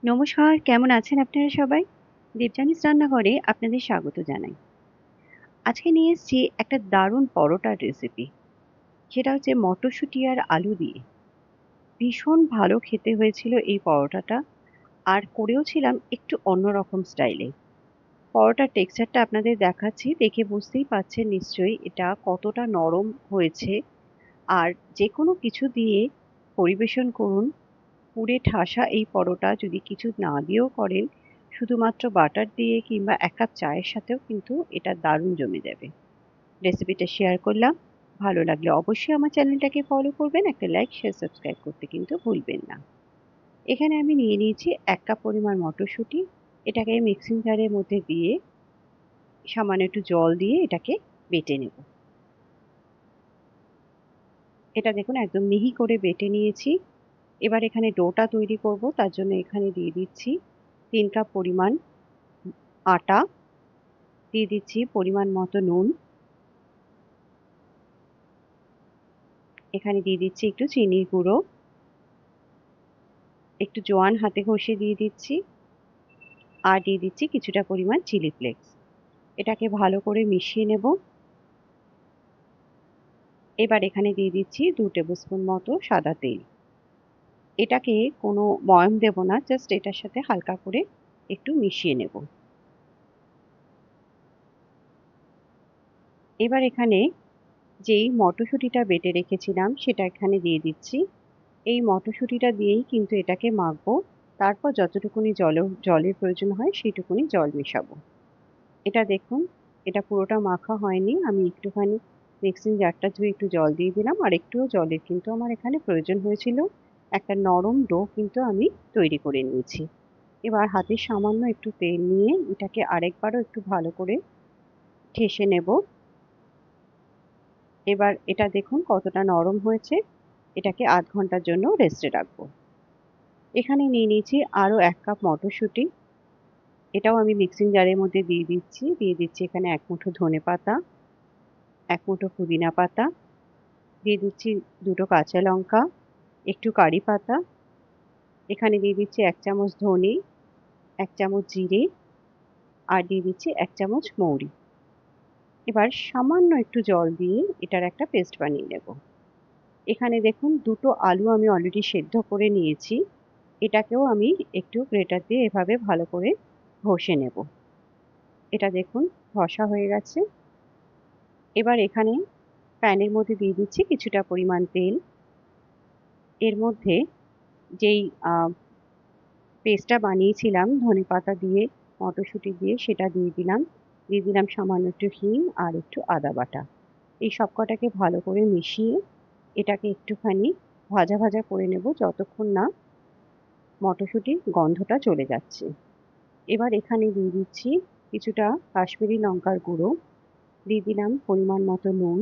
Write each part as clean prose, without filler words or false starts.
নমস্কার, কেমন আছেন আপনারা সবাই? দেবযানীস রান্নাঘরে আপনাদের স্বাগত জানাই। আজকে নিয়ে এসেছি একটা দারুণ পরোটার রেসিপি। সেটা হচ্ছে মটরশুঁটি আর আলু দিয়ে। ভীষণ ভালো খেতে হয়েছিল এই পরোটাটা। আর করেও ছিলাম একটু অন্যরকম স্টাইলে। পরোটার টেক্সচারটা আপনাদের দেখাচ্ছি, দেখে বুঝতেই পারছেন নিশ্চয়ই এটা কতটা নরম হয়েছে। আর যেকোনো কিছু দিয়ে পরিবেশন করুন, পুড়ে ঠাসা এই পরোটা যদি কিছু না দিয়েও করেন, শুধুমাত্র বাটার দিয়ে কিংবা ১ কাপ চায়ের সাথেও কিন্তু এটা দারুণ জমে যাবে। রেসিপিটা শেয়ার করলাম। ভালো লাগলে অবশ্যই আমার চ্যানেলটাকে ফলো করবেন। একটা লাইক, শেয়ার, সাবস্ক্রাইব করতে কিন্তু ভুলবেন না। এখানে আমি নিয়ে নিয়েছি ১ কাপ পরিমাণ মটরশুঁটি। এটাকে মিক্সিং জারের মধ্যে দিয়ে সামান্য একটু জল দিয়ে এটাকে বেটে নেব। এটা দেখুন একদম মিহি করে বেটে নিয়েছি। এবার এখানে ডোটা তৈরি করব, তার জন্য এখানে দিয়ে দিচ্ছি ৩ কাপ পরিমাণ আটা, দিয়ে দিচ্ছি পরিমাণ মতো নুন, এখানে দিয়ে দিচ্ছি একটু চিনির গুঁড়ো, একটু জোয়ান হাতে ঘষে দিয়ে দিচ্ছি, আর দিয়ে দিচ্ছি কিছুটা পরিমাণ চিলি ফ্লেক্স। এটাকে ভালো করে মিশিয়ে নেব। এবার এখানে দিয়ে দিচ্ছি ২ টেবিল স্পুন মতো সাদা তেল। এটাকে কোনো ময়াম দেব না, জাস্ট এটার সাথে হালকা করে একটু মিশিয়ে নেব। এবার এখানে যেই মটরশুঁটিটা বেটে রেখেছিলাম সেটা এখানে দিয়ে দিচ্ছি। এই মটরশুঁটিটা দিয়েই কিন্তু এটাকে মাখবো। তারপর যতটুকুনি জলের প্রয়োজন হয় সেইটুকুনি জল মেশাবো। এটা দেখুন, এটা পুরোটা মাখা হয়নি। আমি একটুখানি মিক্সিং জারটা ধুয়ে একটু জল দিয়ে দিলাম। আর একটুও জলের কিন্তু আমার এখানে প্রয়োজন হয়েছিল। একটা নরম ডো কিন্তু আমি তৈরি করে নিয়েছি। এবার হাতে সামান্য একটু তেল নিয়ে এটাকে আরেকবারও একটু ভালো করে ঠেসে নেব। এবার এটা দেখুন কতটা নরম হয়েছে। এটাকে ০.৫ ঘন্টার জন্য রেস্টে রাখবো। এখানে নিয়ে নিয়েছি আরও ১ কাপ মটরশুঁটি। এটাও আমি মিক্সিং জারের মধ্যে দিয়ে দিচ্ছি। দিয়ে দিচ্ছি এখানে ১ মুঠো ধনেপাতা, ১ মুঠো পুদিনা পাতা, দিয়ে দিচ্ছি ২ টো কাঁচা লঙ্কা, একটু কারি পাতা, এখানে দিয়ে দিচ্ছি ১ চামচ ধনে, ১ চামচ জিরে, আর দিয়ে দিচ্ছি ১ চামচ মৌরি। এবার সামান্য একটু জল দিয়ে এটার একটা পেস্ট বানিয়ে নেব। এখানে দেখুন ২ টো আলু আমি অলরেডি সেদ্ধ করে নিয়েছি। এটাকেও আমি একটু গ্রেটার দিয়ে এভাবে ভালো করে ঘষে নেব। এটা দেখুন ঘষা হয়ে গেছে। এবার এখানে প্যানের মধ্যে দিয়ে দিচ্ছি কিছুটা পরিমাণ তেল। এর মধ্যে যেই পেস্টটা বানিয়েছিলাম ধনেপাতা দিয়ে, মটরশুঁটি দিয়ে সেটা দিয়ে দিলাম। দিয়ে দিলাম সামান্য একটু হিং আর একটু আদা বাটা। এই সবকটাকে ভালো করে মিশিয়ে এটাকে একটুখানি ভাজা, ভাজা করে নেব যতক্ষণ না মটরশুঁটির গন্ধটা চলে যাচ্ছে। এবার এখানে দিয়ে দিচ্ছি কিছুটা কাশ্মীরি লঙ্কার গুঁড়ো, দিয়ে দিলাম পরিমাণ মতো নুন,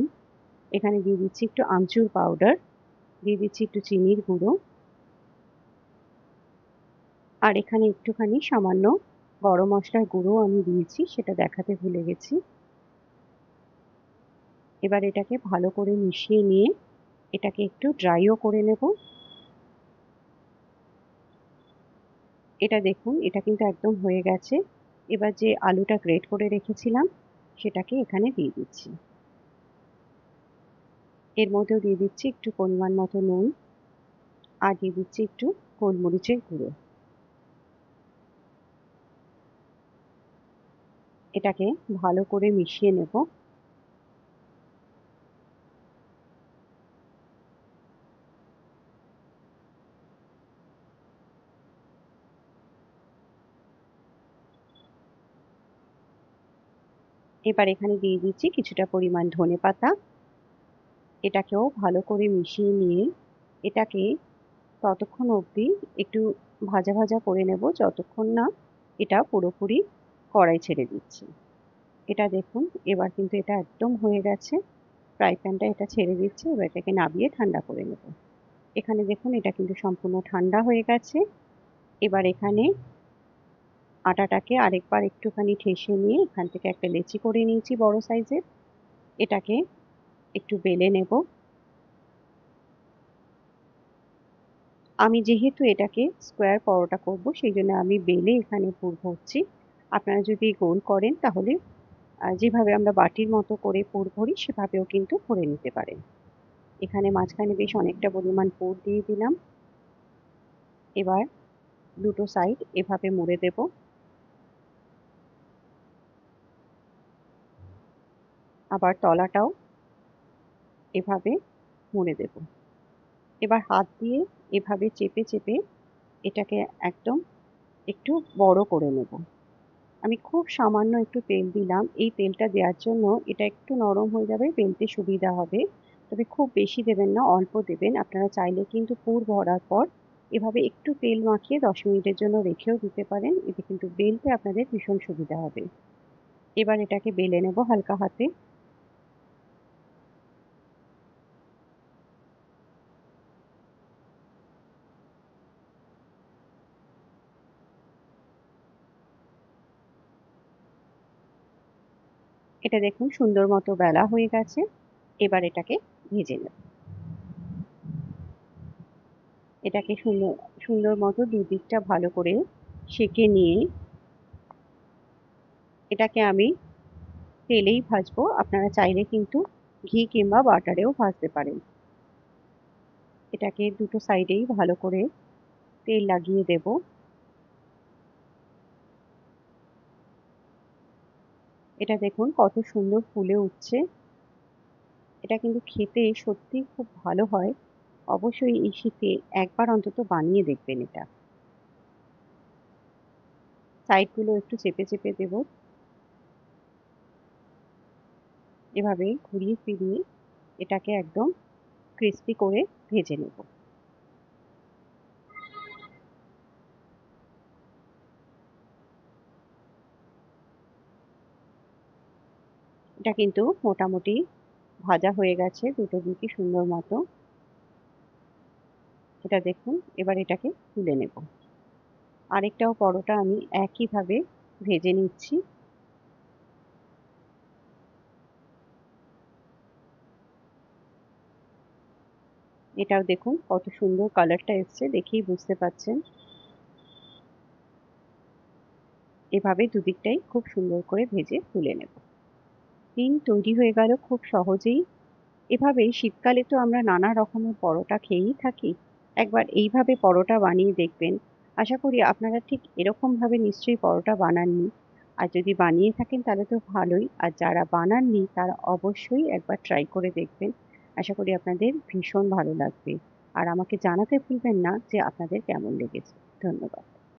এখানে দিয়ে দিচ্ছি একটু আমচুর পাউডার, দিয়ে দিচ্ছি একটু চিনির গুঁড়ো, আর এখানে একটুখানি সামান্য গরম মশলার গুঁড়ো আমি দিয়েছি, সেটা দেখাতে ভুলে গেছি। এবার এটাকে ভালো করে মিশিয়ে নিয়ে এটাকে একটু ড্রাইও করে নেব। এটা দেখুন এটা কিন্তু একদম হয়ে গেছে। এবার যে আলুটা গ্রেট করে রেখেছিলাম সেটাকে এখানে দিয়ে দিচ্ছি। এর মধ্যেও দিয়ে দিচ্ছি একটু পরিমাণ মতো নুন, আর দিয়ে দিচ্ছি একটু গোলমরিচের গুঁড়ো। এটাকে ভালো করে মিশিয়ে নেব। এবার এখানে দিয়ে দিচ্ছি কিছুটা পরিমাণ ধনেপাতা। এটাকেও ভালো করে মিশিয়ে নিয়ে এটাকে ততক্ষণ অবধি একটু ভাজা, ভাজা করে নেব যতক্ষণ না এটা পুরোপুরি কড়াই ছেড়ে দিচ্ছে। এটা দেখুন এবার কিন্তু এটা একদম হয়ে গেছে। ফ্রাই প্যানটা এটা ছেড়ে দিচ্ছে। এবার এটাকে নামিয়ে ঠান্ডা করে নেব। এখানে দেখুন এটা কিন্তু সম্পূর্ণ ঠান্ডা হয়ে গেছে। এবার এখানে আটাটাকে আরেকবার একটুখানি ঠেসে নিয়ে এখান থেকে একটা লেচি করে নিয়েছি বড় সাইজের। এটাকে একটু বেলে নেব। আমি যেহেতু এটাকে স্কোয়ার পরোটা করব, সেই জন্য আমি বেলে এখানে পুর ভরছি। আপনারা যদি গোল করেন তাহলে যেভাবে আমরা বাটির মতো করে পুর ভরি সেভাবেও কিন্তু ভরে নিতে পারেন। এখানে মাঝখানে বেশ অনেকটা পরিমাণ পুর দিয়ে দিলাম। এবার দুটো সাইড এভাবে মুড়ে দেব। আবার তলাটাও এভাবে মুড়ে দেব। এবার হাত দিয়ে এভাবে চেপে চেপে এটাকে একদম একটু বড় করে নেব। আমি খুব সামান্য একটু তেল দিলাম। এই তেলটা দেওয়ার জন্য এটা একটু নরম হয়ে যাবে, বেলতে সুবিধা হবে। তবে খুব বেশি দেবেন না, অল্প দেবেন। আপনারা চাইলে কিন্তু পুর ভরার পর এভাবে একটু তেল মাখিয়ে 10 মিনিটের জন্য রেখেও দিতে পারেন। এতে কিন্তু বেলতে আপনাদের ভীষণ সুবিধা হবে। এবার এটাকে বেলে নেব হালকা হাতে। এটা দেখুন সুন্দর মতো বেলা হয়ে গেছে। এবার এটাকে ভেজে নেব। এটাকে সুন্দর সুন্দর মতো দুদিকটা ভালো করে সেঁকে নিয়ে এটাকে আমি তেলেই ভাজবো। আপনারা চাইলে কিন্তু ঘি কিংবা বাটারেও ভাজতে পারেন। এটাকে দুটো সাইডেই ভালো করে তেল লাগিয়ে দেব। এটা দেখুন কত সুন্দর ফুলে উঠছে। এটা কিন্তু খেতে সত্যিই খুব ভালো হয়। অবশ্যই এই শীতে একবার অন্তত বানিয়ে দেখবেন এটা। সাইডগুলো একটু চেপে চেপে দেব। এভাবে ঘুরিয়ে ফিরিয়ে এটাকে একদম ক্রিস্পি করে ভেজে নেব। এটা কিন্তু মোটামুটি ভাজা হয়ে গেছে দুটো দিকই সুন্দর মতো। এটা দেখুন, এবার এটাকে তুলে নেব। আরেকটাও পরোটা আমি একইভাবে ভেজে নিচ্ছি। এটাও দেখুন কত সুন্দর কালারটা এসছে, দেখেই বুঝতে পাচ্ছেন। এভাবে দুদিকটাই খুব সুন্দর করে ভেজে তুলে নেব। দিন তৈরি হয়ে গেল খুব সহজেই। এভাবেই শীতকালে তো আমরা নানা রকমের পরোটা খেয়েই থাকি। একবার এইভাবে পরোটা বানিয়ে দেখবেন। আশা করি আপনারা ঠিক এরকমভাবে নিশ্চয়ই পরোটা বানাননি। আর যদি বানিয়ে থাকেন তাহলে তো ভালোই। আর যারা বানাননি তারা অবশ্যই একবার ট্রাই করে দেখবেন। আশা করি আপনাদের ভীষণ ভালো লাগবে। আর আমাকে জানাতে ভুলবেন না যে আপনাদের কেমন লেগেছে। ধন্যবাদ।